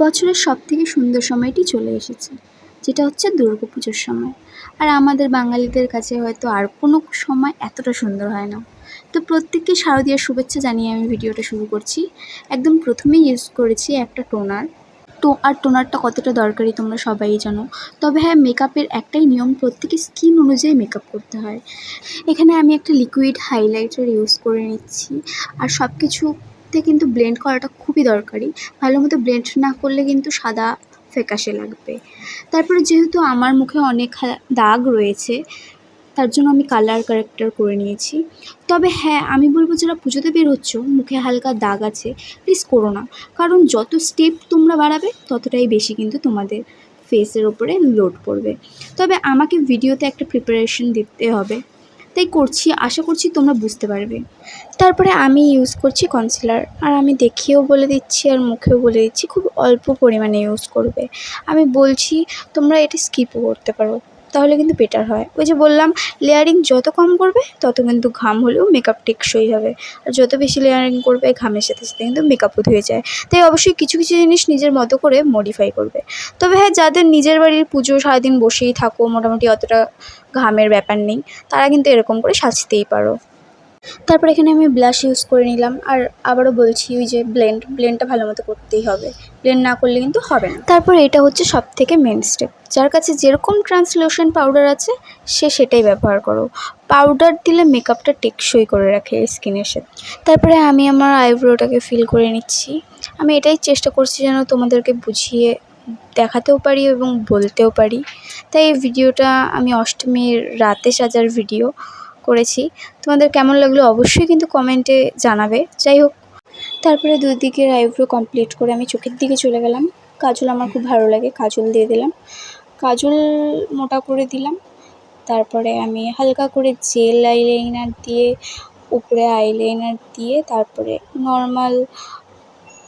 বছরের সবথেকে সুন্দর সময়টি চলে এসেছে, যেটা হচ্ছে দুর্গাপুজোর সময়। আর আমাদের বাঙালিদের কাছে হয়তো আর কোনো সময় এতটা সুন্দর হয় না। তো প্রত্যেককে শারদীয়ার শুভেচ্ছা জানিয়ে আমি ভিডিওটা শুরু করছি। একদম প্রথমেই ইউজ করেছি একটা টোনার। আর টোনারটা কতটা দরকারি তোমরা সবাই জানো। তবে হ্যাঁ, মেকআপের একটাই নিয়ম, প্রত্যেকের স্কিন অনুযায়ী মেকআপ করতে হয়। এখানে আমি একটা লিকুইড হাইলাইটার ইউজ করে নিচ্ছি। আর সব কিছুতে কিন্তু ব্লেন্ড করাটা খুবই দরকারি। ভালো মতো ব্লেন্ড না করলে কিন্তু সাদা ফ্যাকাশে লাগবে। তারপরে যেহেতু আমার মুখে অনেক দাগ রয়েছে, তার জন্য আমি কালার কারেক্টার করে নিয়েছি। তবে হ্যাঁ, আমি বলবো যারা পুজোতে বের হচ্ছ, মুখে হালকা দাগ আছে, প্লিজ করো না। কারণ যত স্টেপ তোমরা বাড়াবে ততটাই বেশি কিন্তু তোমাদের ফেসের ওপরে লোড পড়বে। তবে আমাকে ভিডিওতে একটা প্রিপারেশন দিতে হবে, তাই করছি, আশা করছি তোমরা বুঝতে পারবে। তারপরে আমি ইউজ করছি কনসিলার। আর আমি দেখিয়েও বলে দিচ্ছি আর মুখেও বলে দিচ্ছি, খুব অল্প পরিমাণে ইউজ করবে। আমি বলছি তোমরা এটা স্কিপও করতে পারো, তাহলে কিন্তু বেটার হয়। ওই যে বললাম, লেয়ারিং যত কম করবে তত কিন্তু ঘাম হলেও মেকআপ টেকসই হবে। আর যত বেশি লেয়ারিং করবে ঘামের সাথে সাথে কিন্তু মেকআপও ধুয়ে যায়। তাই অবশ্যই কিছু কিছু জিনিস নিজের মতো করে মডিফাই করবে। তবে হ্যাঁ, যাদের নিজের বাড়ির পুজো সারাদিন বসেই থাকো, মোটামুটি অতটা ঘামের ব্যাপার নেই, তারা কিন্তু এরকম করে সাজতেই পারো। তারপর এখানে আমি ব্লাশ ইউজ করে নিলাম। আর আবারও বলছি, ওই যে ব্লেন্ডটা ভালো মতো করতেই হবে, ব্লেন্ড না করলে কিন্তু হবে না। তারপর এটা হচ্ছে সব থেকে মেন স্টেপ, যার কাছে যেরকম ট্রান্সলুসেন্ট পাউডার আছে সে সেটাই ব্যবহার করো। পাউডার দিলে মেকআপটা টেকসই করে রাখে স্কিনের সাথে। তারপরে আমি আমার আইব্রোটাকে ফিল করে নিচ্ছি। আমি এটাই চেষ্টা করছি যেন তোমাদেরকে বুঝিয়ে দেখাতেও পারি এবং বলতেও পারি। তাই এই ভিডিওটা আমি অষ্টমীর রাতে সাজার ভিডিও করেছি। তোমাদের কেমন লাগলো অবশ্যই কিন্তু কমেন্টে জানাবে। যাই হোক, তারপরে দুই দিকের আইব্রো কমপ্লিট করে আমি চোখের দিকে চলে গেলাম। কাজল আমার খুব ভালো লাগে, কাজল দিয়ে দিলাম, কাজল মোটা করে দিলাম। তারপরে আমি হালকা করে জেল আইলাইনার দিয়ে, উপরে আইলাইনার দিয়ে, তারপরে নর্মাল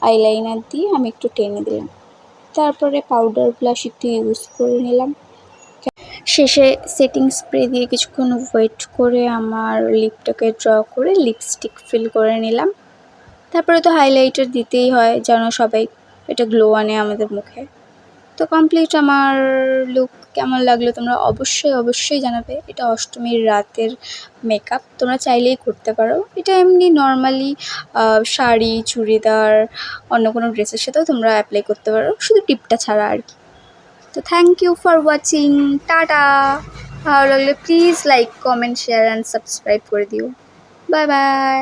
আইলাইনার দিয়ে আমি একটু টেনে দিলাম। তারপরে পাউডার ব্লাশ একটু ইউজ করে নিলাম। শেষে সেটিং স্প্রে দিয়ে কিছুক্ষণ ওয়েট করে আমার লিপটাকে ড্র করে লিপস্টিক ফিল করে নিলাম। তারপরে তো হাইলাইটার দিতেই হয়, যেন সবাই এটা গ্লো আনে আমাদের মুখে। তো কমপ্লিট আমার লুক। কেমন লাগলো তোমরা অবশ্যই জানাবে। এটা অষ্টমীর রাতের মেকআপ, তোমরা চাইলেই করতে পারো। এটা এমনি নর্মালি শাড়ি, চুড়িদার, অন্য কোনো ড্রেসের সাথেও তোমরা অ্যাপ্লাই করতে পারো, শুধু টিপটা ছাড়া আর কি। তো thank you for watching, tata. ভালো লাগলে please like, comment, share and subscribe করে দিও। Bye by.